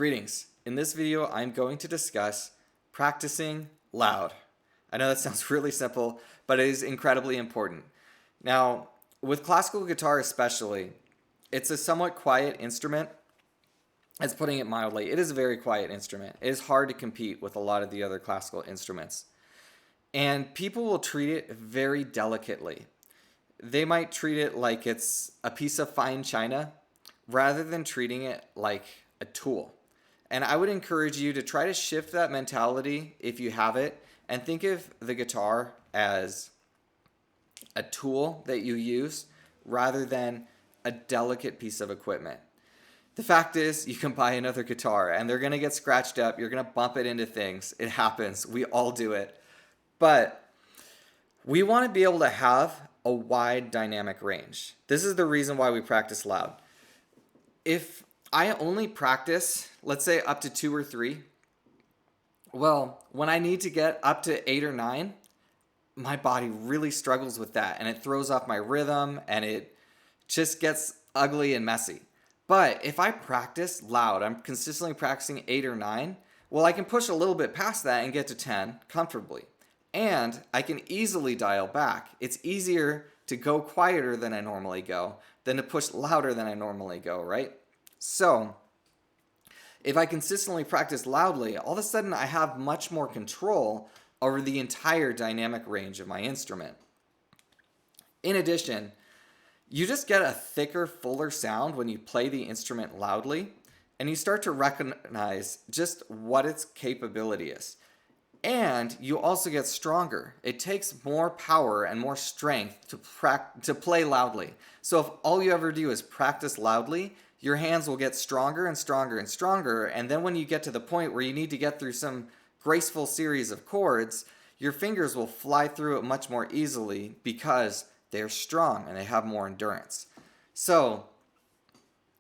Greetings. In this video, I'm going to discuss practicing loud. I know that sounds really simple, but it is incredibly important. Now, with classical guitar especially, it's a somewhat quiet instrument. As putting it mildly, it is a very quiet instrument. It is hard to compete with a lot of the other classical instruments. And people will treat it very delicately. They might treat it like it's a piece of fine china rather than treating it like a tool. And I would encourage you to try to shift that mentality if you have it and think of the guitar as a tool that you use rather than a delicate piece of equipment. The fact is, you can buy another guitar and they're going to get scratched up. You're going to bump it into things. It happens. We all do it. But we want to be able to have a wide dynamic range. This is the reason why we practice loud. If I only practice, let's say up to 2 or 3, well, when I need to get up to 8 or 9, my body really struggles with that and it throws off my rhythm and it just gets ugly and messy. But if I practice loud, I'm consistently practicing 8 or 9, well, I can push a little bit past that and get to 10 comfortably. And I can easily dial back. It's easier to go quieter than I normally go than to push louder than I normally go, right? So if I consistently practice loudly, all of a sudden I have much more control over the entire dynamic range of my instrument. In addition, you just get a thicker, fuller sound when you play the instrument loudly, and you start to recognize just what its capability is. And you also get stronger. It takes more power and more strength to play loudly. So if all you ever do is practice loudly, your hands will get stronger and stronger and stronger. And then when you get to the point where you need to get through some graceful series of chords, your fingers will fly through it much more easily because they're strong and they have more endurance. So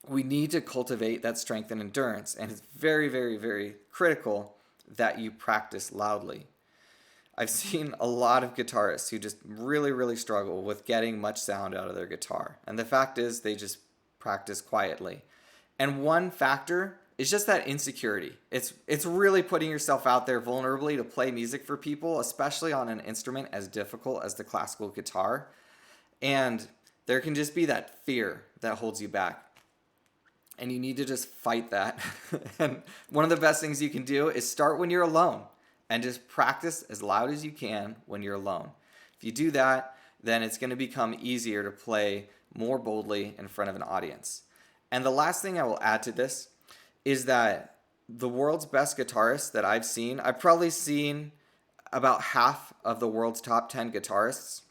we need to cultivate that strength and endurance. And it's very, very, very critical that you practice loudly. I've seen a lot of guitarists who just really, really struggle with getting much sound out of their guitar. And the fact is they just practice quietly. And one factor is just that insecurity. It's really putting yourself out there vulnerably to play music for people, especially on an instrument as difficult as the classical guitar. And there can just be that fear that holds you back. And you need to just fight that. And one of the best things you can do is start when you're alone and just practice as loud as you can when you're alone. If you do that, then it's going to become easier to play more boldly in front of an audience. And the last thing I will add to this is that the world's best guitarists that I've probably seen about half of the world's top 10 guitarists,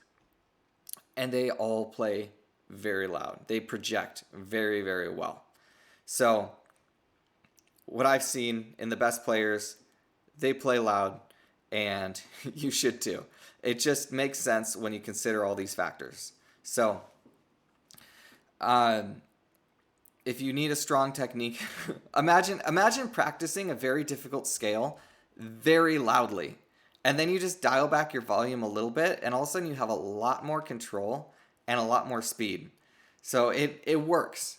and they all play very loud. They project very, very well. So what I've seen in the best players, they play loud, and you should too. It just makes sense when you consider all these factors. So if you need a strong technique, imagine practicing a very difficult scale very loudly. And then you just dial back your volume a little bit, and all of a sudden you have a lot more control and a lot more speed. So it works.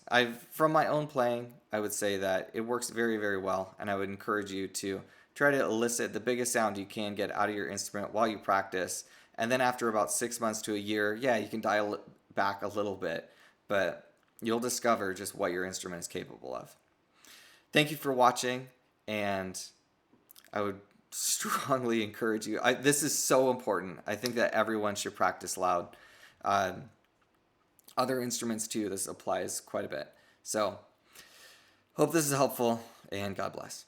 From my own playing, I would say that it works very, very well, and I would encourage you to try to elicit the biggest sound you can get out of your instrument while you practice. And then after about 6 months to a year, yeah, you can dial it back a little bit, but you'll discover just what your instrument is capable of. Thank you for watching, and I would strongly encourage you. This is so important. I think that everyone should practice loud. Other instruments too, this applies quite a bit. So, hope this is helpful, and God bless.